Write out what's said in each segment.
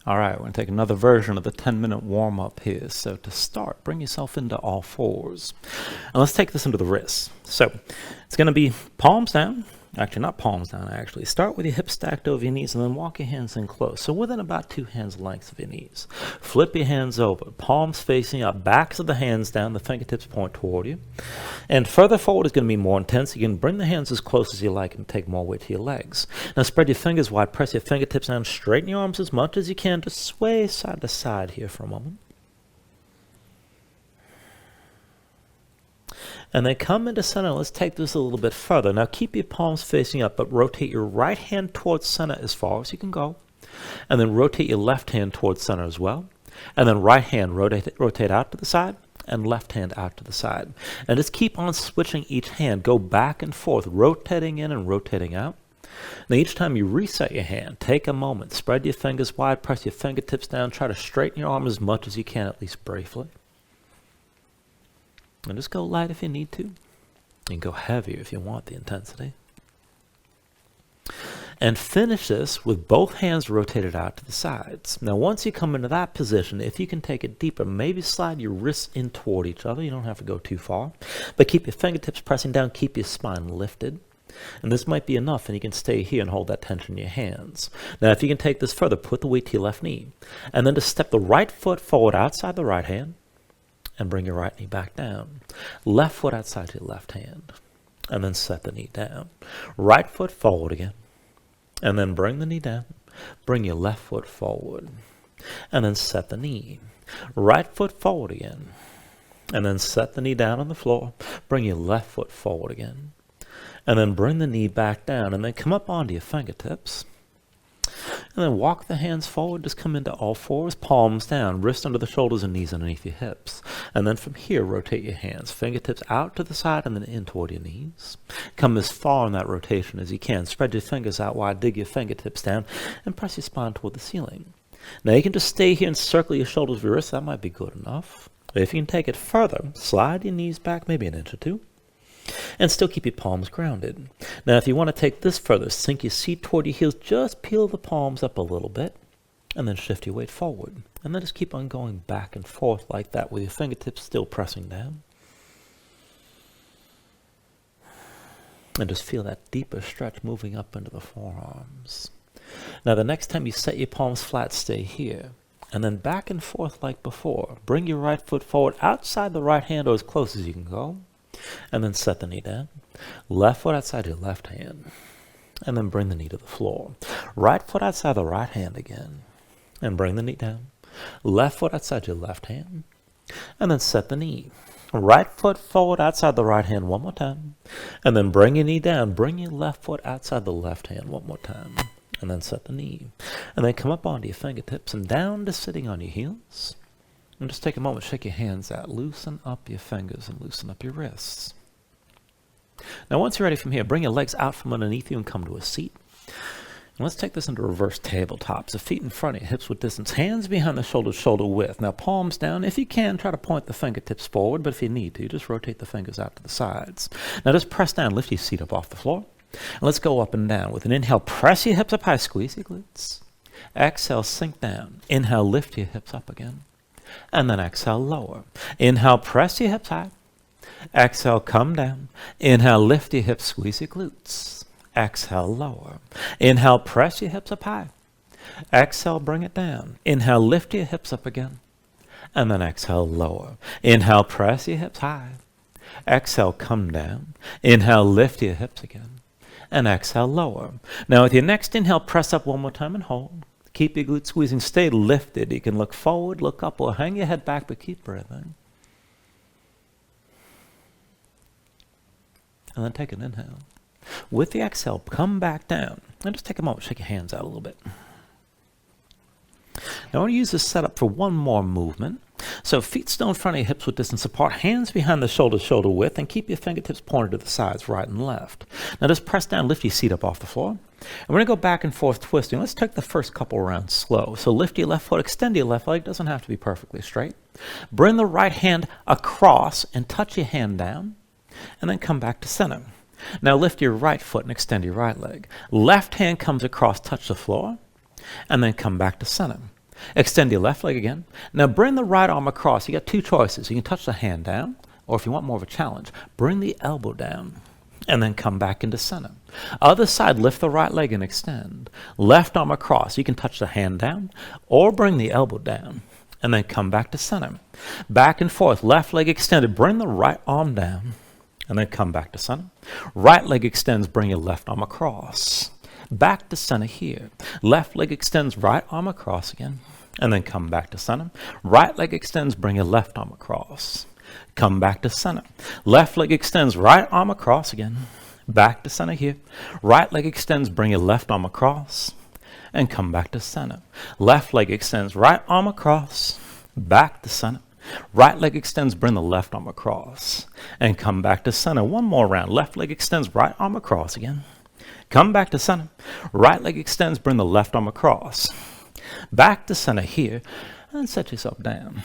All right, we're going to take another version of the 10-minute warm-up here. So to start, bring yourself into all fours. And let's take this into the wrists. So it's going to be palms down. Actually, not palms down, actually. Start with your hips stacked over your knees and then walk your hands in close. So within about 2 hands lengths of your knees. Flip your hands over, palms facing up, backs of the hands down, the fingertips point toward you. And further forward is going to be more intense. You can bring the hands as close as you like and take more weight to your legs. Now spread your fingers wide, press your fingertips down, straighten your arms as much as you can. Just sway side to side here for a moment. And then come into center. Let's take this a little bit further. Now keep your palms facing up, but rotate your right hand towards center as far as you can go. And then rotate your left hand towards center as well. And then right hand rotate out to the side, and left hand out to the side. And just keep on switching each hand. Go back and forth, rotating in and rotating out. Now each time you reset your hand, take a moment, spread your fingers wide, press your fingertips down, try to straighten your arm as much as you can, at least briefly. And just go light if you need to. You can go heavier if you want the intensity. And finish this with both hands rotated out to the sides. Now once you come into that position, if you can take it deeper, maybe slide your wrists in toward each other. You don't have to go too far. But keep your fingertips pressing down, keep your spine lifted. And this might be enough, and you can stay here and hold that tension in your hands. Now if you can take this further, put the weight to your left knee. And then just step the right foot forward outside the right hand. And bring your right knee back down. Left foot outside your left hand. And then set the knee down. Right foot forward again. And then bring the knee down. Bring your left foot forward. And then set the knee. Right foot forward again. And then set the knee down on the floor. Bring your left foot forward again. And then bring the knee back down. And then come up onto your fingertips. And then walk the hands forward, just come into all fours, palms down, wrists under the shoulders and knees underneath your hips. And then from here, rotate your hands, fingertips out to the side and then in toward your knees. Come as far in that rotation as you can. Spread your fingers out wide, dig your fingertips down, and press your spine toward the ceiling. Now you can just stay here and circle your shoulders with your wrists. That might be good enough. If you can take it further, slide your knees back maybe an inch or two. And still keep your palms grounded. Now if you want to take this further, sink your seat toward your heels, just peel the palms up a little bit, and then shift your weight forward. And then just keep on going back and forth like that with your fingertips still pressing down. And just feel that deeper stretch moving up into the forearms. Now the next time you set your palms flat, stay here. And then back and forth like before. Bring your right foot forward outside the right hand or as close as you can go. And then set the knee down. Left foot outside your left hand. And then bring the knee to the floor. Right foot outside the right hand again. And bring the knee down. Left foot outside your left hand. And then set the knee. Right foot forward outside the right hand one more time. And then bring your knee down. Bring your left foot outside the left hand one more time. And then set the knee. And then come up onto your fingertips and down to sitting on your heels. And just take a moment, shake your hands out, loosen up your fingers and loosen up your wrists. Now once you're ready from here, bring your legs out from underneath you and come to a seat. And let's take this into reverse tabletop. So feet in front of you, hips width distance, hands behind the shoulders, shoulder width. Now palms down. If you can, try to point the fingertips forward, but if you need to, just rotate the fingers out to the sides. Now just press down, lift your seat up off the floor. And let's go up and down. With an inhale, press your hips up high, squeeze your glutes. Exhale, sink down. Inhale, lift your hips up again. And then exhale, lower. Inhale, press your hips high. Exhale, come down. Inhale, lift your hips, squeeze your glutes. Exhale, lower. Inhale, press your hips up high. Exhale, bring it down. Inhale, lift your hips up again. And then exhale, lower. Inhale, press your hips high. Exhale, come down. Inhale, lift your hips again. And exhale, lower. Now with your next inhale, press up one more time and hold. Keep your glutes squeezing. Stay lifted. You can look forward, look up, or hang your head back, but keep breathing. And then take an inhale. With the exhale, come back down. And just take a moment, shake your hands out a little bit. Now I want to use this setup for one more movement. So feet still in front of your hips width distance apart, hands behind the shoulders, shoulder width, and keep your fingertips pointed to the sides, right and left. Now just press down, lift your seat up off the floor. And we're going to go back and forth twisting. Let's take the first couple rounds slow. So lift your left foot, extend your left leg, doesn't have to be perfectly straight. Bring the right hand across and touch your hand down, and then come back to center. Now lift your right foot and extend your right leg. Left hand comes across, touch the floor, and then come back to center. Extend your left leg again. Now bring the right arm across. You got two choices. You can touch the hand down, or if you want more of a challenge, bring the elbow down and then come back into center. Other side, lift the right leg and extend. Left arm across. You can touch the hand down or bring the elbow down and then come back to center. Back and forth, left leg extended. Bring the right arm down and then come back to center. Right leg extends, bring your left arm across. Back to center here. Left leg extends, right arm across again, and then come back to center. Right leg extends, bring your left arm across. Come back to center. Left leg extends, right arm across again. Back to center here. Right leg extends, bring your left arm across, and come back to center. Left leg extends, right arm across, back to center. Right leg extends, bring the left arm across, and come back to center. One more round. Left leg extends, right arm across again. Come back to center. Right leg extends, bring the left arm across. Back to center here, and set yourself down.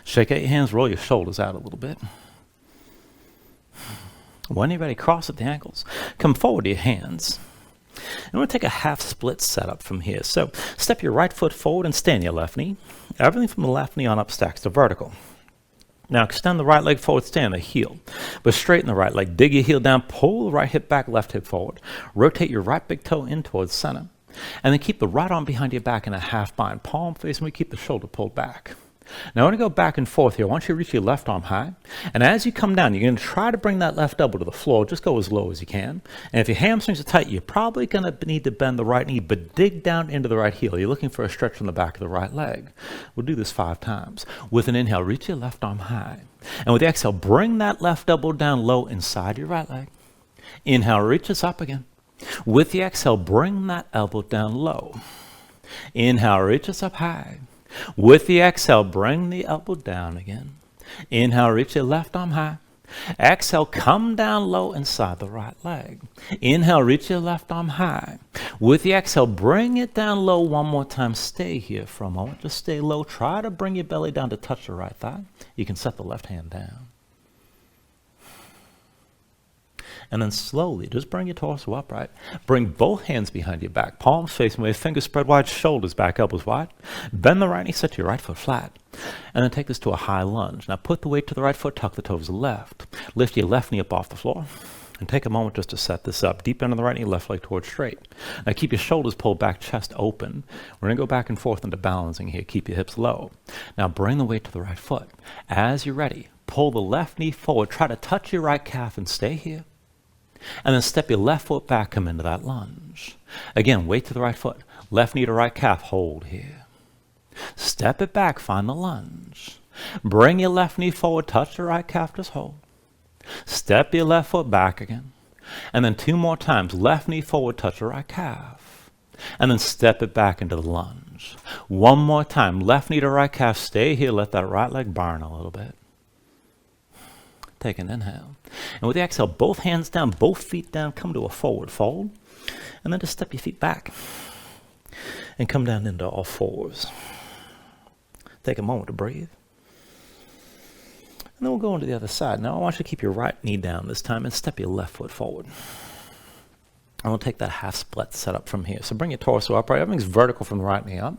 Shake out your hands, roll your shoulders out a little bit. When you're ready, cross at the ankles. Come forward to your hands. And we're going to take a half split setup from here. So step your right foot forward and stand your left knee. Everything from the left knee on up stacks to vertical. Now extend the right leg forward, stand the heel. But straighten the right leg. Dig your heel down, pull the right hip back, left hip forward. Rotate your right big toe in towards center. And then keep the right arm behind your back in a half bind. Palm facing, we keep the shoulder pulled back. Now I want to go back and forth here. I want you to reach your left arm high. And as you come down, you're going to try to bring that left elbow to the floor. Just go as low as you can. And if your hamstrings are tight, you're probably going to need to bend the right knee, but dig down into the right heel. You're looking for a stretch from the back of the right leg. We'll do this 5 times. With an inhale, reach your left arm high. And with the exhale, bring that left elbow down low inside your right leg. Inhale, reach us up again. With the exhale, bring that elbow down low. Inhale, reach us up high. With the exhale, bring the elbow down again. Inhale, reach your left arm high. Exhale, come down low inside the right leg. Inhale, reach your left arm high. With the exhale, bring it down low one more time. Stay here for a moment. Just stay low. Try to bring your belly down to touch the right thigh. You can set the left hand down. And then slowly, just bring your torso upright. Bring both hands behind your back, palms facing away, fingers spread wide, shoulders back, elbows wide. Bend the right knee, set your right foot flat. And then take this to a high lunge. Now put the weight to the right foot, tuck the toes to the left. Lift your left knee up off the floor. And take a moment just to set this up. Deep end of the right knee, left leg towards straight. Now keep your shoulders pulled back, chest open. We're going to go back and forth into balancing here. Keep your hips low. Now bring the weight to the right foot. As you're ready, pull the left knee forward. Try to touch your right calf and stay here. And then step your left foot back, come into that lunge. Again, weight to the right foot. Left knee to right calf, hold here. Step it back, find the lunge. Bring your left knee forward, touch the right calf, just hold. Step your left foot back again. And then 2 more times, left knee forward, touch the right calf. And then step it back into the lunge. 1 more time, left knee to right calf, stay here, let that right leg burn a little bit. Take an inhale. And with the exhale, both hands down, both feet down, come to a forward fold. And then just step your feet back. And come down into all fours. Take a moment to breathe. And then we'll go into the other side. Now I want you to keep your right knee down this time and step your left foot forward. And we'll take that half split setup from here. So bring your torso upright. Everything's vertical from the right knee up.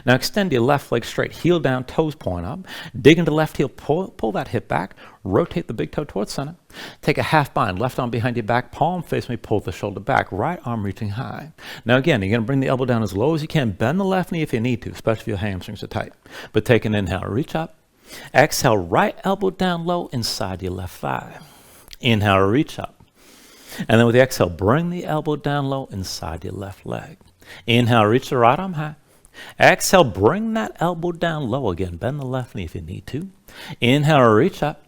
Now extend your left leg straight, heel down, toes point up. Dig into left heel, pull that hip back. Rotate the big toe towards center. Take a half bind, left arm behind your back, palm face me, pull the shoulder back, right arm reaching high. Now again, you're going to bring the elbow down as low as you can. Bend the left knee if you need to, especially if your hamstrings are tight. But take an inhale, reach up. Exhale, right elbow down low inside your left thigh. Inhale, reach up. And then with the exhale, bring the elbow down low inside your left leg. Inhale, reach the right arm high. Exhale, bring that elbow down low again. Bend the left knee if you need to. Inhale, reach up.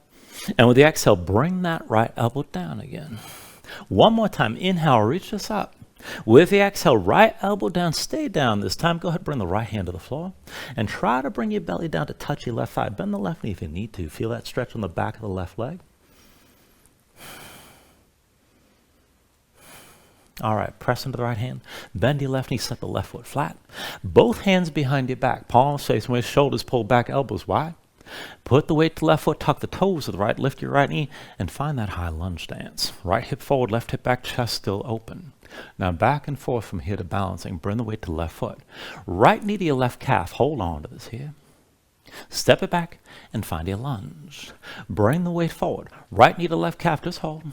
And with the exhale, bring that right elbow down again. 1 more time. Inhale, reach this up. With the exhale, right elbow down. Stay down this time. Go ahead, bring the right hand to the floor. And try to bring your belly down to touch your left thigh. Bend the left knee if you need to. Feel that stretch on the back of the left leg. All right, press into the right hand. Bend your left knee, set the left foot flat. Both hands behind your back. Palms facing away, shoulders pulled back, elbows wide. Put the weight to the left foot, tuck the toes to the right, lift your right knee, and find that high lunge stance. Right hip forward, left hip back, chest still open. Now back and forth from here to balancing. Bring the weight to the left foot. Right knee to your left calf. Hold on to this here. Step it back and find your lunge. Bring the weight forward. Right knee to left calf, just hold.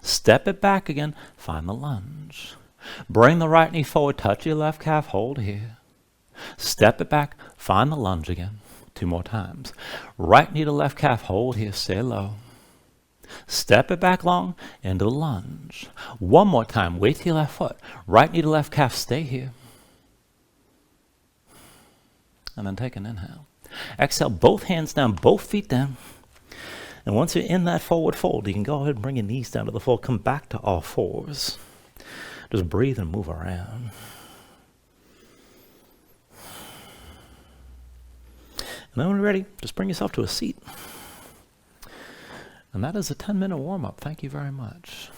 Step it back again, find the lunge. Bring the right knee forward, touch your left calf, hold here. Step it back, find the lunge again. 2 more times. Right knee to left calf, hold here, stay low. Step it back long, into the lunge. 1 more time, weight to your left foot. Right knee to left calf, stay here. And then take an inhale. Exhale, both hands down, both feet down. And once you're in that forward fold, you can go ahead and bring your knees down to the floor. Come back to all fours. Just breathe and move around. And then when you're ready, just bring yourself to a seat. And that is a 10-minute warm-up. Thank you very much.